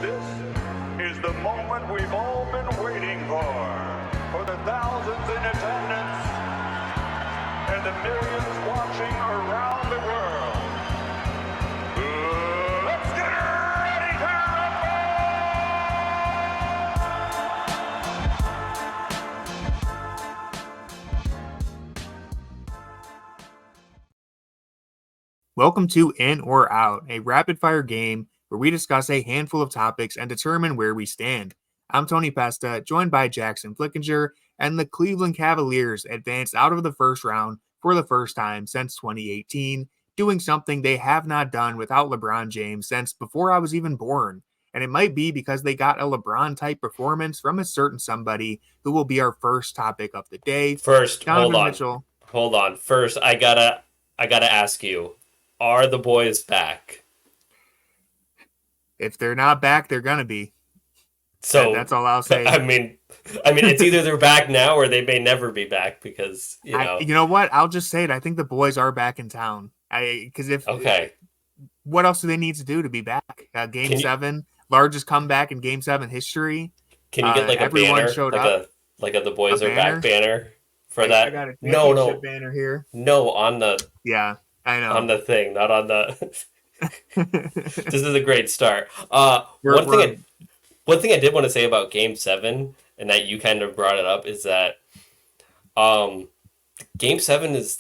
This is the moment we've all been waiting for the thousands in attendance and the millions watching around the world. Let's get ready to Welcome to In or Out, a rapid-fire game where we discuss a handful of topics and determine where we stand. I'm Tony Pesta, joined by Jackson Flickinger, and the Cleveland Cavaliers advanced out of the first round for the first time since 2018, doing something they have not done without LeBron James since before I was even born. And it might be because they got a LeBron-type performance from a certain somebody who will be our first topic of the day. First, Donovan Mitchell. Hold on. First, I gotta ask you, are the boys back? If they're not back, they're gonna be. So that's all I'll say. I mean, it's either they're back now or they may never be back because you know what? I'll just say it. I think the boys are back in town. What else do they need to do to be back? Game 7, largest comeback in Game 7 history. Can you get like a banner, like a the boys are back banner for that? I got a championship banner here. No, on the I know on the thing, not on the. This is a great start. One thing I did want to say about Game 7, and that you kind of brought it up, is that Game 7 is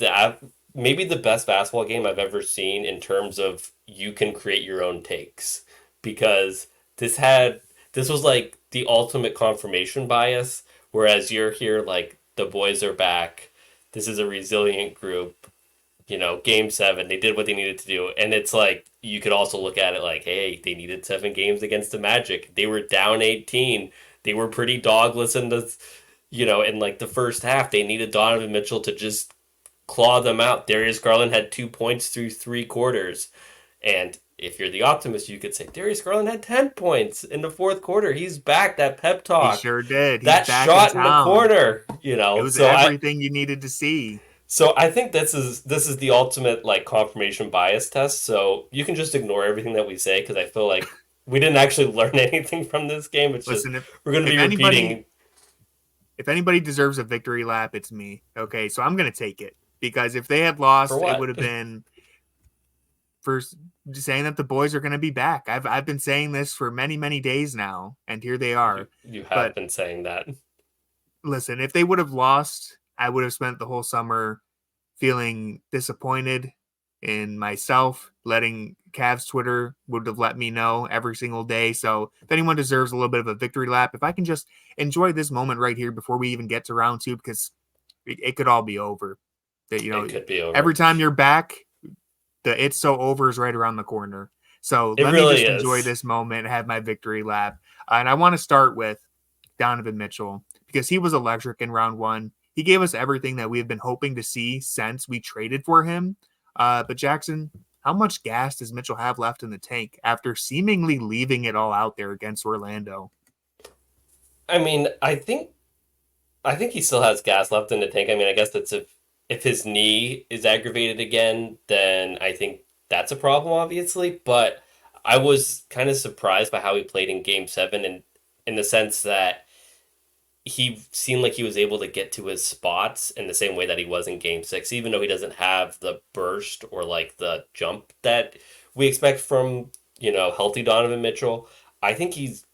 maybe the best basketball game I've ever seen in terms of you can create your own takes. Because this was like the ultimate confirmation bias, whereas you're here like, the boys are back, this is a resilient group, Game 7, they did what they needed to do. And it's like, you could also look at it like, hey, they needed 7 games against the Magic. They were down 18. They were pretty dogless in the first half. They needed Donovan Mitchell to just claw them out. Darius Garland had 2 points through 3 quarters. And if you're the optimist, you could say Darius Garland had 10 points in the fourth quarter. He's back. That pep talk. He sure did. That shot in the corner. It was everything you needed to see. So I think this is the ultimate like confirmation bias test. So you can just ignore everything that we say, because I feel like we didn't actually learn anything from this game. It's we're going to be repeating. If anybody deserves a victory lap, it's me. Okay, so I'm going to take it, because if they had lost, it would have been for saying that the boys are going to be back. I've been saying this for many, many days now, and here they are. You have been saying that. Listen, if they would have lost, I would have spent the whole summer feeling disappointed in myself. Letting Cavs Twitter would have let me know every single day. So if anyone deserves a little bit of a victory lap, if I can just enjoy this moment right here before we even get to round 2, because it could all be over. It could be over. Every time you're back, the it's so over is right around the corner. So let me just enjoy this moment and have my victory lap. And I want to start with Donovan Mitchell, because he was electric in round 1. He gave us everything that we have been hoping to see since we traded for him. But Jackson, how much gas does Mitchell have left in the tank after seemingly leaving it all out there against Orlando? I mean, I think he still has gas left in the tank. I mean, I guess that's if his knee is aggravated again, then I think that's a problem, obviously. But I was kind of surprised by how he played in Game 7, and in the sense that he seemed like he was able to get to his spots in the same way that he was in Game 6, even though he doesn't have the burst or like the jump that we expect from, healthy Donovan Mitchell. I think he's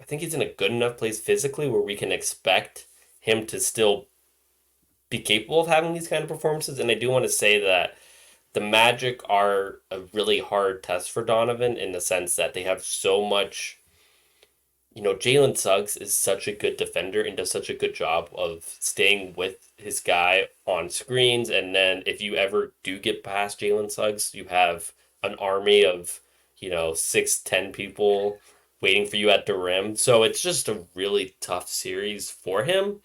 in a good enough place physically where we can expect him to still be capable of having these kind of performances. And I do want to say that the Magic are a really hard test for Donovan, in the sense that they have so much. Jalen Suggs is such a good defender and does such a good job of staying with his guy on screens. And then if you ever do get past Jalen Suggs, you have an army of, 6'10" people waiting for you at the rim. So it's just a really tough series for him.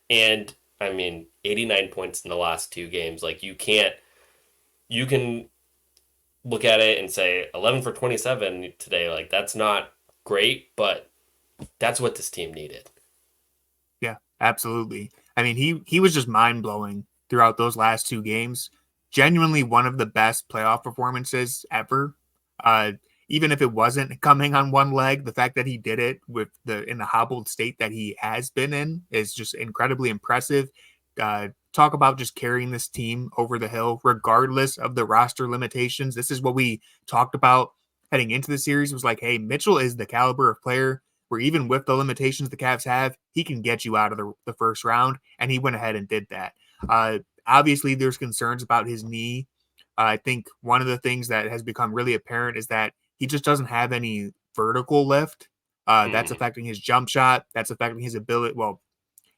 And I mean, 89 points in the last 2 games. Like, you can look at it and say 11 for 27 today. Like, that's not great, but that's what this team needed. Yeah, absolutely. I mean, he was just mind-blowing throughout those last 2 games. Genuinely one of the best playoff performances ever. even if it wasn't coming on one leg, the fact that he did it in the hobbled state that he has been in is just incredibly impressive. Talk about just carrying this team over the hill, regardless of the roster limitations. This is what we talked about heading into the series. It was like, hey, Mitchell is the caliber of player where even with the limitations the Cavs have, he can get you out of the first round, and he went ahead and did that. Obviously, there's concerns about his knee. I think one of the things that has become really apparent is that he just doesn't have any vertical lift. That's affecting his jump shot. That's affecting his ability. Well,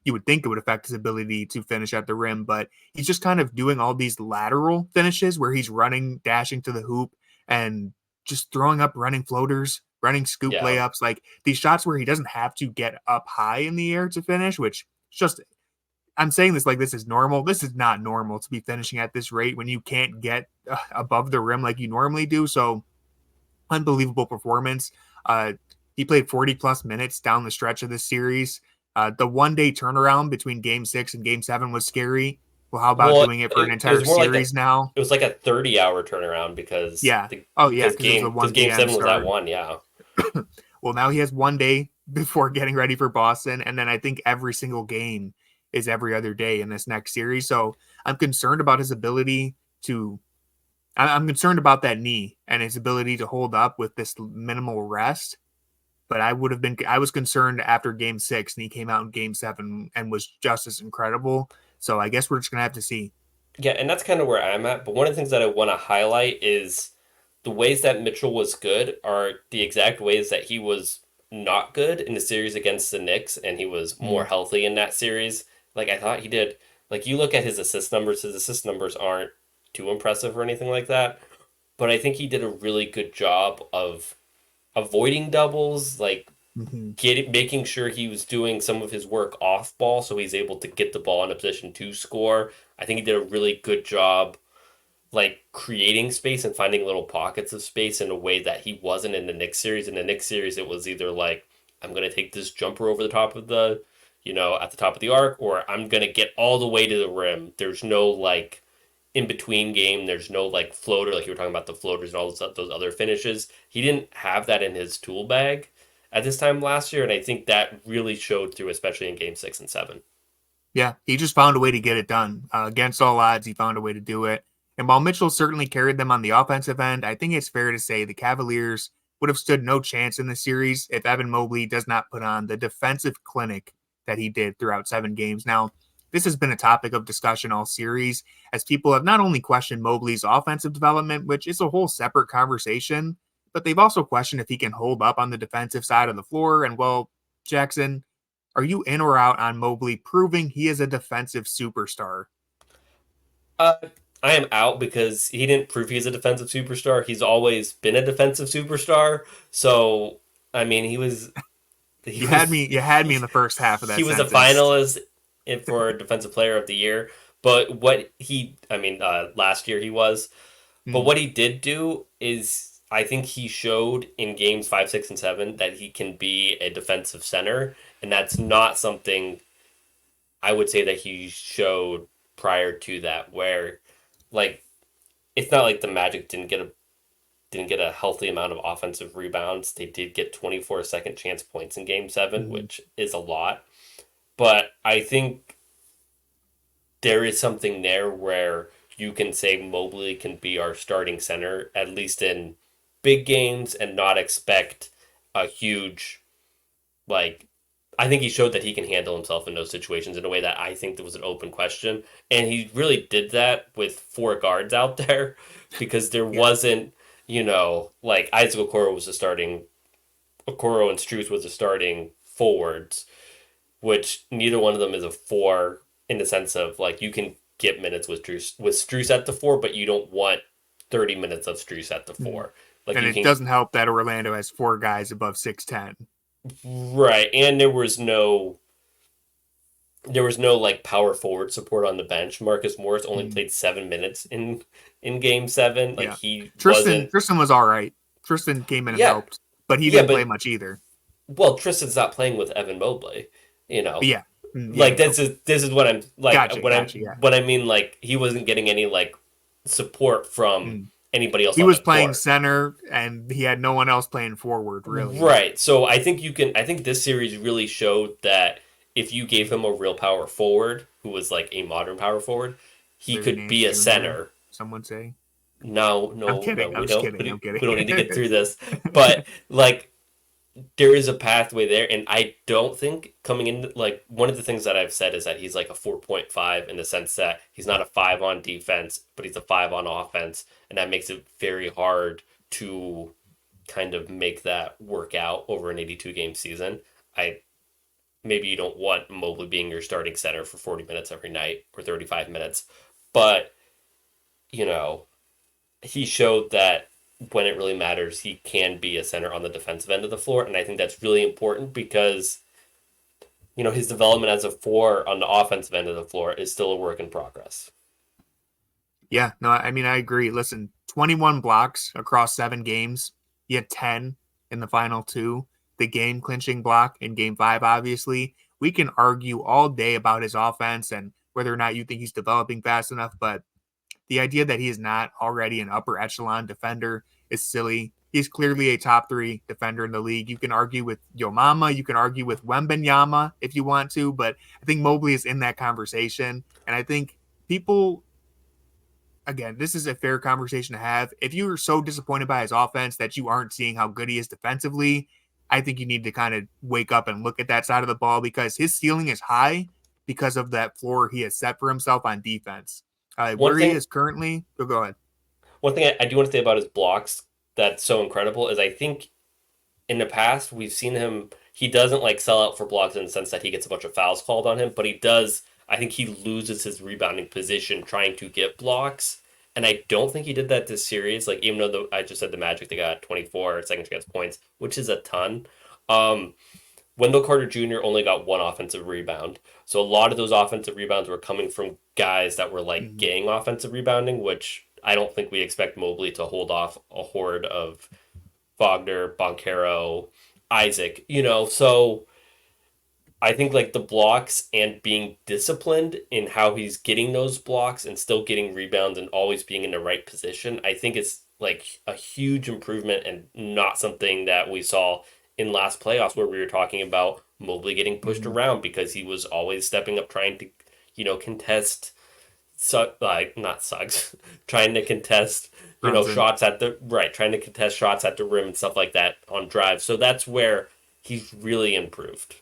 you would think it would affect his ability to finish at the rim, but he's just kind of doing all these lateral finishes where he's running, dashing to the hoop, and just throwing up running floaters, running scoop layups, like these shots where he doesn't have to get up high in the air to finish, which just, I'm saying this like this is normal. This is not normal to be finishing at this rate when you can't get above the rim like you normally do. So unbelievable performance. He played 40 plus minutes down the stretch of this series. The 1 day turnaround between game 6 and game 7 was scary. Well, how about doing it for an entire series now? It was like a 30-hour turnaround because because game 7 was at 1, yeah. Well, now he has 1 day before getting ready for Boston, and then I think every single game is every other day in this next series. So I'm concerned about his ability to I'm concerned about that knee and his ability to hold up with this minimal rest. But I was concerned after game 6 and he came out in game 7 and was just as incredible. So I guess we're just going to have to see. Yeah, and that's kind of where I'm at. But one of the things that I want to highlight is the ways that Mitchell was good are the exact ways that he was not good in the series against the Knicks, and he was more healthy in that series. Like, I thought he did. Like, you look at his assist numbers aren't too impressive or anything like that. But I think he did a really good job of avoiding doubles, like making sure he was doing some of his work off ball so he's able to get the ball in a position to score. I think he did a really good job like creating space and finding little pockets of space in a way that he wasn't in the Knicks series. In the Knicks series, it was either like, I'm going to take this jumper over the top of the, at the top of the arc, or I'm going to get all the way to the rim. There's no like in between game. There's no like floater, like you were talking about the floaters and all those other finishes. He didn't have that in his tool bag at this time last year, and I think that really showed through, especially in game 6 and 7. Yeah, he just found a way to get it done. Against all odds, he found a way to do it. And while Mitchell certainly carried them on the offensive end, I think it's fair to say the Cavaliers would have stood no chance in the series if Evan Mobley does not put on the defensive clinic that he did throughout 7 games. Now, this has been a topic of discussion all series, as people have not only questioned Mobley's offensive development, which is a whole separate conversation, but they've also questioned if he can hold up on the defensive side of the floor. And, well, Jackson, are you in or out on Mobley proving he is a defensive superstar? I am out because he didn't prove he's a defensive superstar. He's always been a defensive superstar. So, I mean, you had me in the first half of that. He was a finalist for Defensive Player of the Year. But last year he was. But what he did do is, I think he showed in games 5, 6, and 7 that he can be a defensive center. And that's not something I would say that he showed prior to that, where like it's not like the Magic didn't get a healthy amount of offensive rebounds. They did get 24 second chance points in game 7, which is a lot. But I think there is something there where you can say Mobley can be our starting center, at least in big games, and not expect a huge, like, I think he showed that he can handle himself in those situations in a way that I think there was an open question. And he really did that with 4 guards out there, because there wasn't, like Isaac Okoro and Strus was the starting forwards, which neither one of them is a 4 in the sense of like you can get minutes with Strus at the 4, but you don't want 30 minutes of Strus at the 4. Like, and it doesn't help that Orlando has 4 guys above 6'10". Right, and there was no like power forward support on the bench. Marcus Morris only played 7 minutes in game 7. Like Tristan was all right. Tristan came in and helped, but he didn't play much either. Well, Tristan's not playing with Evan Mobley, Yeah. Like this is what I'm like gotcha, what I mean, like he wasn't getting any like support from anybody else He on was the playing floor. center, and he had no one else playing forward, really. Right. So I think this series really showed that if you gave him a real power forward who was like a modern power forward, he Larry could Nance be a Jr., center. some would say. No, I'm no, no, kidding. I'm we just don't. kidding. I'm We don't need to get kidding. through this. But like, there is a pathway there, and I don't think coming in, like, one of the things that I've said is that he's like a 4.5 in the sense that he's not a 5 on defense, but he's a 5 on offense, and that makes it very hard to kind of make that work out over an 82 game season. I Maybe you don't want Mobley being your starting center for 40 minutes every night or 35 minutes, but you know, he showed that when it really matters, he can be a center on the defensive end of the floor. And I think that's really important because, his development as a four on the offensive end of the floor is still a work in progress. Yeah, no, I mean, I agree. Listen, 21 blocks across 7 games. He had 10 in the final 2. The game-clinching block in Game 5, obviously. We can argue all day about his offense and whether or not you think he's developing fast enough, but the idea that he is not already an upper echelon defender is silly. He's clearly a top 3 defender in the league. You can argue with Yo Mama. You can argue with Wembenyama if you want to, but I think Mobley is in that conversation. And I think people, again, this is a fair conversation to have. If you are so disappointed by his offense that you aren't seeing how good he is defensively, I think you need to kind of wake up and look at that side of the ball because his ceiling is high because of that floor he has set for himself on defense. One Where he thing, is currently, go ahead. one thing I do want to say about his blocks that's so incredible is I think in the past we've seen him. He doesn't like sell out for blocks in the sense that he gets a bunch of fouls called on him, but he does. I think he loses his rebounding position trying to get blocks, and I don't think he did that this series. Like even though I just said the Magic they got 24 second chance points, which is a ton. Um, Wendell Carter Jr. only got 1 offensive rebound. So a lot of those offensive rebounds were coming from guys that were like getting offensive rebounding, which I don't think we expect Mobley to hold off a horde of Wagner, Boncaro, Isaac, so I think like the blocks and being disciplined in how he's getting those blocks and still getting rebounds and always being in the right position, I think it's like a huge improvement and not something that we saw in last playoffs where we were talking about Mobley getting pushed around because he was always stepping up trying to, contest not Suggs, trying to contest, Brunson. trying to contest shots at the rim and stuff like that on drives. So that's where he's really improved.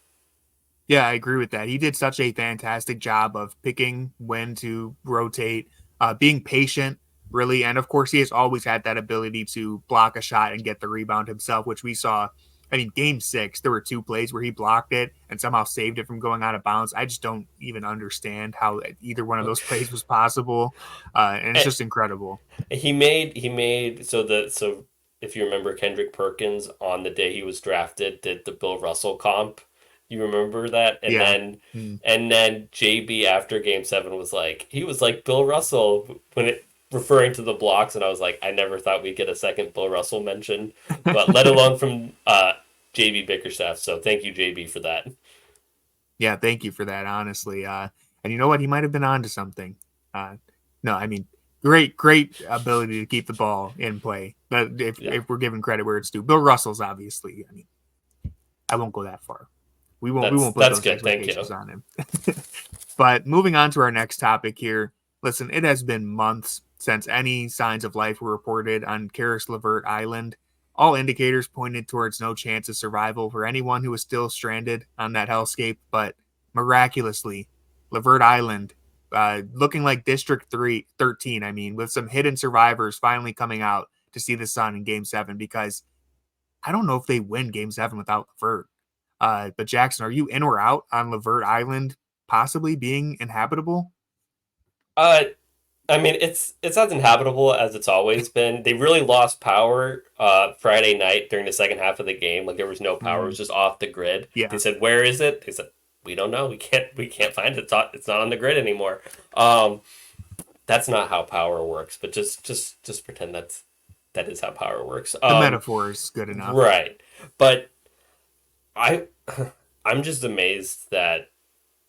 Yeah, I agree with that. He did such a fantastic job of picking when to rotate, being patient, really. And of course, he has always had that ability to block a shot and get the rebound himself, which we saw. I mean, Game 6, there were 2 plays where he blocked it and somehow saved it from going out of bounds. I just don't even understand how either one of those plays was possible. And it's just incredible. He made so if you remember Kendrick Perkins on the day he was drafted did the Bill Russell comp. You remember that? And Yeah. then JB after Game 7 was like Bill Russell referring to the blocks, and I was like, I never thought we'd get a second Bill Russell mention, but let alone from JB Bickerstaff. So thank you, JB, for that. Yeah, thank you for that, honestly. And you know what? He might have been onto something. No, I mean, great ability to keep the ball in play. But if we're giving credit where it's due, Bill Russell's obviously. I mean, I won't go that far. We won't put those expectations on him. But moving on to our next topic here. Listen, it has been months since any signs of life were reported on LeVert Island. All indicators pointed towards no chance of survival for anyone who was still stranded on that hellscape, but miraculously, LeVert Island, looking like District 13, I mean, with some hidden survivors finally coming out to see the sun in Game 7, because I don't know if they win Game 7 without LeVert. But Jackson, are you in or out on LeVert Island possibly being inhabitable? I mean, it's as inhabitable as it's always been. They really lost power Friday night during the second half of the game. Like there was no power; it was just off the grid. Yeah. They said, "Where is it?" They said, "We don't know. We can't find it. It's not on the grid anymore." That's not how power works. But just pretend that is how power works. The metaphor is good enough, right? But I'm just amazed that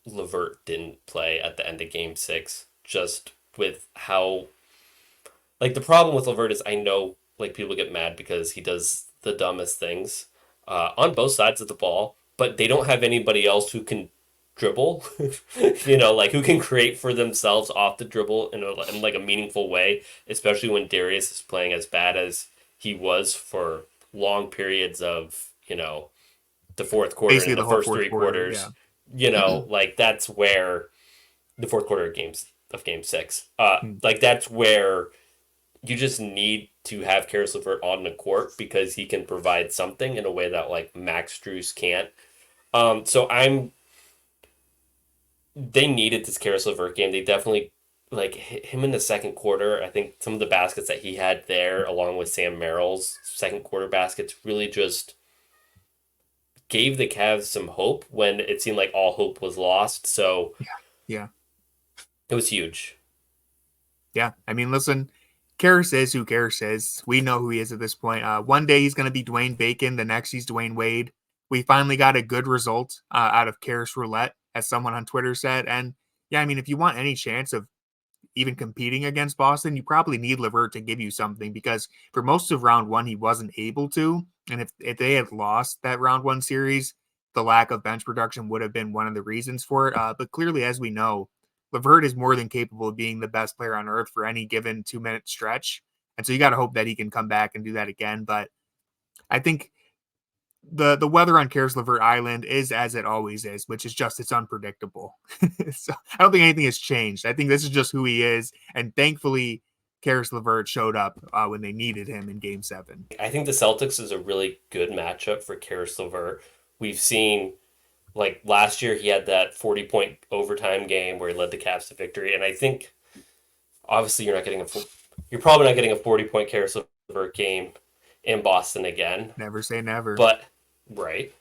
LeVert didn't play at the end of Game 6. Just with how like the problem with LeVert is I know like people get mad because he does the dumbest things on both sides of the ball, but they don't have anybody else who can dribble, like who can create for themselves off the dribble in like a meaningful way, especially when Darius is playing as bad as he was for long periods of, the fourth quarter Basically, and the the whole first fourth three quarter. quarters, Yeah. like that's where the fourth quarter of game six, Hmm. like that's where you just need to have Karis LeVert on the court because he can provide something in a way that like Max Strus can't. So they needed this Karis LeVert game. They definitely like him in the second quarter. I think some of the baskets that he had there, along with Sam Merrill's second quarter baskets, really just gave the Cavs some hope when it seemed like all hope was lost. So Yeah. it was huge. Yeah. I mean, listen, Karras is who Karras is. We know who he is at this point. One day he's going to be Dwayne Bacon. The next he's Dwayne Wade. We finally got a good result out of Karras Roulette, as someone on Twitter said. And yeah, I mean, if you want any chance of even competing against Boston, you probably need LeVert to give you something, because for most of round one, he wasn't able to. And if they had lost that round one series, the lack of bench production would have been one of the reasons for it. But clearly, as we know, LeVert is more than capable of being the best player on earth for any given 2 minute stretch. And so you got to hope that he can come back and do that again. But I think the weather on LeVert Island is as it always is, which is just it's unpredictable. So I don't think anything has changed. I think this is just who he is, and thankfully, LeVert showed up when they needed him in Game 7. I think the Celtics is a really good matchup for Karis LeVert. We've seen, like last year, he had that 40-point overtime game where he led the Cavs to victory, and I think obviously you're probably not getting a 40-point Karis LeVert game in Boston again. Never say never. But right.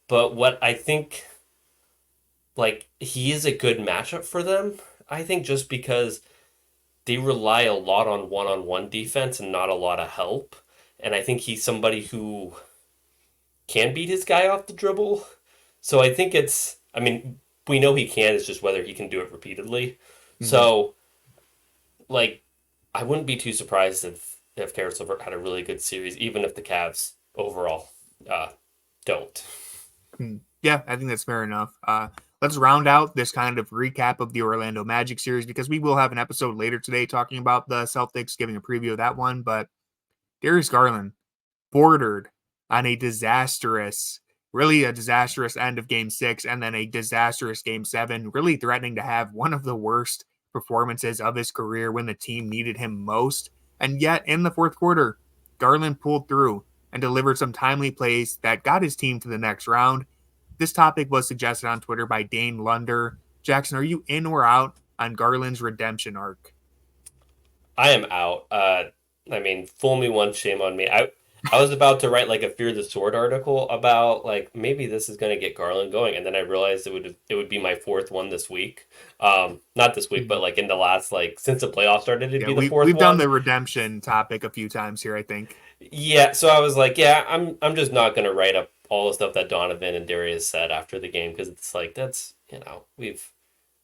But what I think, like, he is a good matchup for them. I think just because they rely a lot on one-on-one defense and not a lot of help. And I think he's somebody who can beat his guy off the dribble. So I think we know he can, it's just whether he can do it repeatedly. Mm-hmm. So, like, I wouldn't be too surprised if Karis LeVert had a really good series, even if the Cavs overall don't. Yeah, I think that's fair enough. Let's round out this kind of recap of the Orlando Magic series, because we will have an episode later today talking about the Celtics, giving a preview of that one. But Darius Garland bordered on a disastrous end of Game 6 and then a disastrous Game 7, really threatening to have one of the worst performances of his career when the team needed him most. And yet, in the fourth quarter, Garland pulled through and delivered some timely plays that got his team to the next round. This topic was suggested on Twitter by Dane Lunder. Jackson, are you in or out on Garland's redemption arc? I am out. Fool me once, shame on me. I was about to write like a Fear the Sword article about like maybe this is going to get Garland going, and then I realized it would be my fourth one this week. Not this week, but like in the last since the playoffs started, it'd be the fourth one. We've done the redemption topic a few times here, I think. Yeah, so I was like, yeah, I'm just not going to write up all the stuff that Donovan and Darius said after the game, because it's like that's we've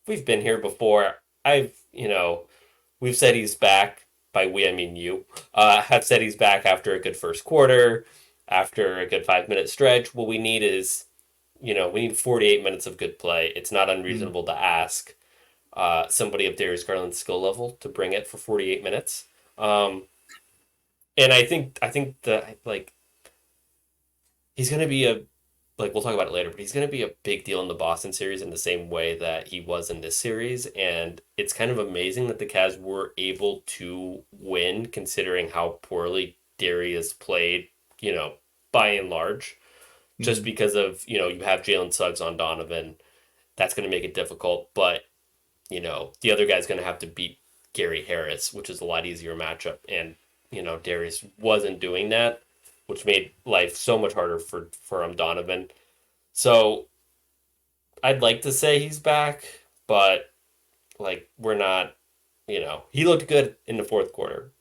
been here before. We've said he's back. By we, I mean you, have said he's back after a good first quarter, after a good 5-minute stretch. What we need is, we need 48 minutes of good play. It's not unreasonable to ask somebody of Darius Garland's skill level to bring it for 48 minutes. And I think that he's going to be we'll talk about it later, but he's going to be a big deal in the Boston series in the same way that he was in this series. And it's kind of amazing that the Cavs were able to win, considering how poorly Darius played, by and large, just because of, you have Jalen Suggs on Donovan. That's going to make it difficult. But, the other guy's going to have to beat Gary Harris, which is a lot easier matchup. And, Darius wasn't doing that, which made life so much harder for Donovan. So I'd like to say he's back, but we're not, he looked good in the fourth quarter.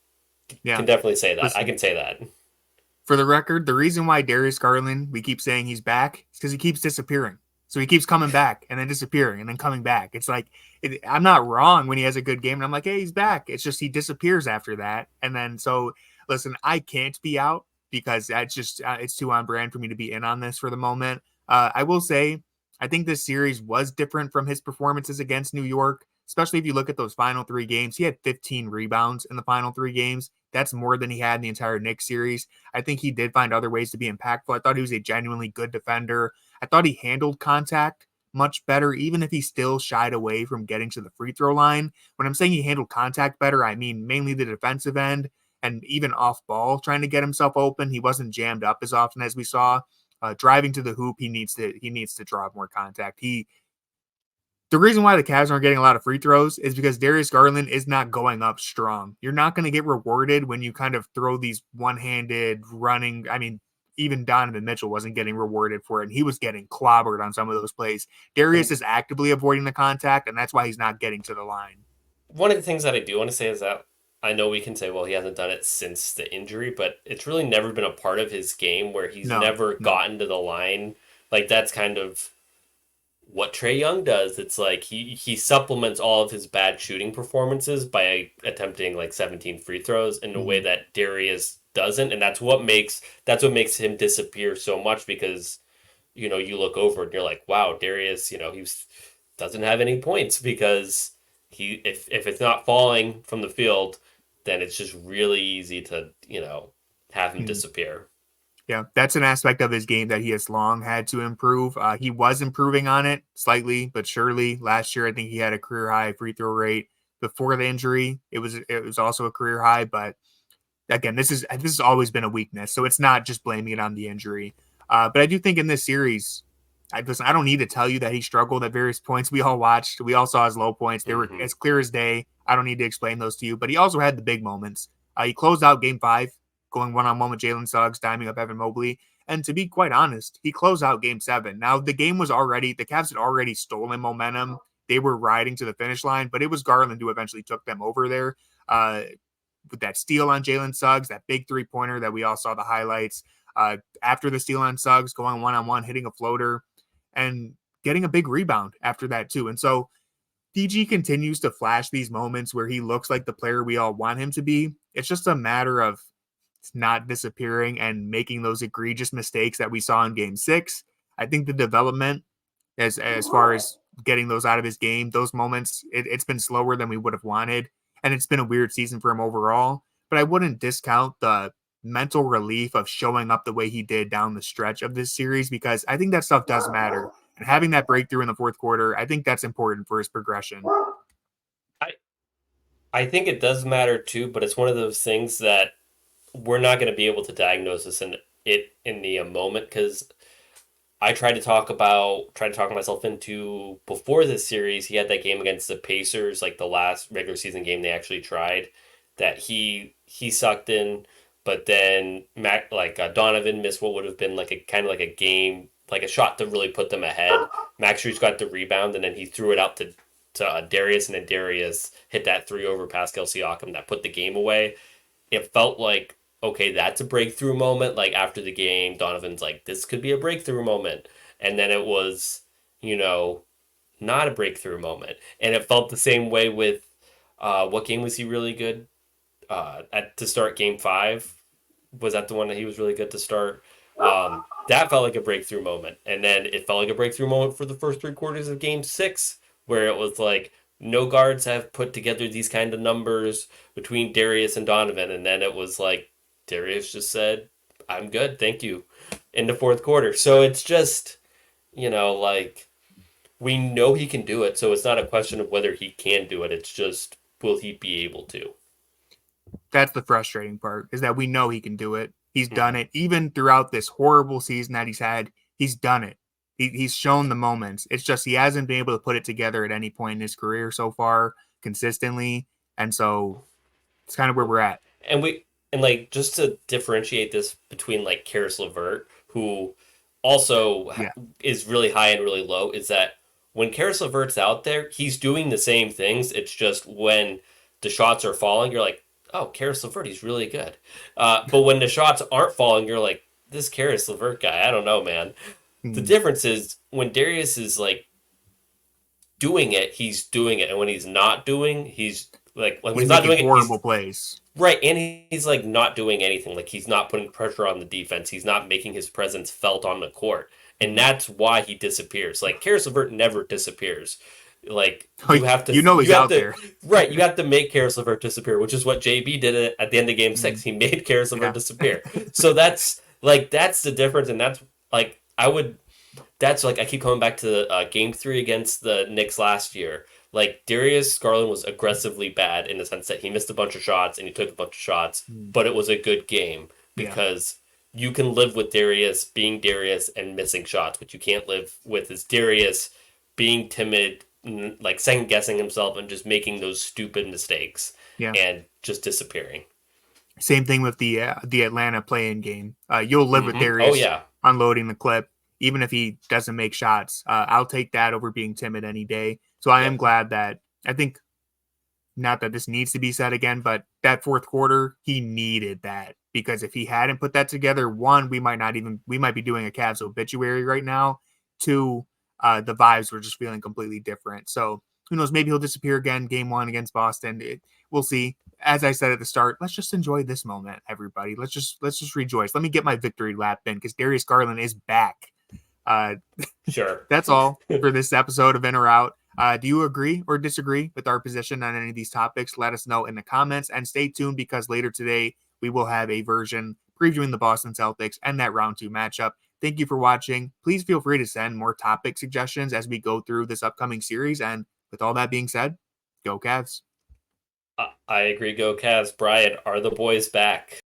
Yeah. Can definitely say that. Listen, I can say that. For the record, the reason why Darius Garland, we keep saying he's back, is because he keeps disappearing. So he keeps coming back and then disappearing and then coming back. It's like, I'm not wrong when he has a good game. And I'm like, hey, he's back. It's just he disappears after that. And then, so listen, I can't be out because that's just, it's too on brand for me to be in on this for the moment. I will say, I think this series was different from his performances against New York, especially if you look at those final 3 games. He had 15 rebounds in the final 3 games. That's more than he had in the entire Knicks series. I think he did find other ways to be impactful. I thought he was a genuinely good defender. I thought he handled contact much better, even if he still shied away from getting to the free throw line. When I'm saying he handled contact better, I mean mainly the defensive end and even off ball, trying to get himself open. He wasn't jammed up as often as we saw. Driving to the hoop, he needs to draw more contact. The reason why the Cavs aren't getting a lot of free throws is because Darius Garland is not going up strong. You're not going to get rewarded when you kind of throw these one-handed running. I mean, even Donovan Mitchell wasn't getting rewarded for it, and he was getting clobbered on some of those plays. Darius is actively avoiding the contact, and that's why he's not getting to the line. One of the things that I do want to say is that I know we can say, well, he hasn't done it since the injury, but it's really never been a part of his game where he's never gotten to the line. Like, that's kind of what Trae Young does. It's like he supplements all of his bad shooting performances by attempting like 17 free throws in a way that Darius doesn't, and that's what makes him disappear so much, because you look over and you're like, wow, Darius, he doesn't have any points because if it's not falling from the field, then it's just really easy to have him disappear. Yeah, that's an aspect of his game that he has long had to improve. He was improving on it slightly, but surely. Last year, I think he had a career high free throw rate. Before the injury, it was also a career high. But again, this has always been a weakness, so it's not just blaming it on the injury. But I do think in this series, I don't need to tell you that he struggled at various points. We all watched. We all saw his low points. They were as clear as day. I don't need to explain those to you. But he also had the big moments. He closed out Game 5. Going one-on-one with Jalen Suggs, diming up Evan Mobley. And to be quite honest, he closed out Game 7. Now, the Cavs had already stolen momentum. They were riding to the finish line, but it was Garland who eventually took them over there with that steal on Jalen Suggs, that big three-pointer that we all saw the highlights. After the steal on Suggs, going one-on-one, hitting a floater, and getting a big rebound after that too. And so PG continues to flash these moments where he looks like the player we all want him to be. It's just a matter of not disappearing and making those egregious mistakes that we saw in Game 6. I think the development as far as getting those out of his game, those moments, it's been slower than we would have wanted, and it's been a weird season for him overall. But I wouldn't discount the mental relief of showing up the way he did down the stretch of this series, because I think that stuff does matter. And having that breakthrough in the fourth quarter, I think that's important for his progression. I think it does matter too, but it's one of those things that we're not going to be able to diagnose this in the moment, because I tried to talk myself into, before this series, he had that game against the Pacers, like the last regular season game they actually tried, that he sucked in, but then Donovan missed what would have been like a kind of like a game, like a shot to really put them ahead. Max Strus got the rebound, and then he threw it out to Darius, and then Darius hit that 3 over Pascal Siakam that put the game away. It felt like, okay, that's a breakthrough moment. Like after the game, Donovan's like, this could be a breakthrough moment. And then it was, not a breakthrough moment. And it felt the same way with, what game was he really good to start Game 5? Was that the one that he was really good to start? That felt like a breakthrough moment. And then it felt like a breakthrough moment for the first 3 quarters of Game 6, where it was like, no guards have put together these kind of numbers between Darius and Donovan. And then it was like, Darius just said, I'm good, thank you, in the fourth quarter. So it's just, like, we know he can do it. So it's not a question of whether he can do it. It's just, will he be able to? That's the frustrating part, is that we know he can do it. He's done it. Even throughout this horrible season that he's had, he's done it. He's shown the moments. It's just he hasn't been able to put it together at any point in his career so far consistently. And so it's kind of where we're at. And like, just to differentiate this between like Caris LeVert, who also is really high and really low, is that when Caris LeVert's out there, he's doing the same things. It's just when the shots are falling, you're like, oh, Caris LeVert, he's really good. But when the shots aren't falling, you're like, this Caris LeVert guy, I don't know, man. The difference is when Darius is like doing it, he's doing it, and when he's not doing, he's like when he's not doing it, horrible plays. Right, and he's like not doing anything. Like he's not putting pressure on the defense. He's not making his presence felt on the court, and that's why he disappears. Like Caris LeVert never disappears. Like you have to, he's out there, right? You have to make Caris LeVert disappear, which is what JB did at the end of Game 6. He made Caris LeVert disappear. So that's the difference, and that's like That's like I keep coming back to Game 3 against the Knicks last year. Like Darius Garland was aggressively bad in the sense that he missed a bunch of shots and he took a bunch of shots, but it was a good game because you can live with Darius being Darius and missing shots. What you can't live with is Darius being timid, like second guessing himself and just making those stupid mistakes and just disappearing. Same thing with the Atlanta play-in game. You'll live with Darius unloading the clip, even if he doesn't make shots. I'll take that over being timid any day. So I am glad that I think, not that this needs to be said again, but that fourth quarter, he needed that, because if he hadn't put that together, one, we might be doing a Cavs obituary right now. Two, the vibes were just feeling completely different. So who knows, maybe he'll disappear again, game 1 against Boston. We'll see. As I said at the start, let's just enjoy this moment, everybody. Let's just rejoice. Let me get my victory lap in, because Darius Garland is back. Sure. That's all for this episode of In or Out. Do you agree or disagree with our position on any of these topics? Let us know in the comments, and stay tuned, because later today we will have a version previewing the Boston Celtics and that round 2 matchup. Thank you for watching. Please feel free to send more topic suggestions as we go through this upcoming series. And with all that being said, go Cavs. I agree. Go Cavs. Brian, are the boys back?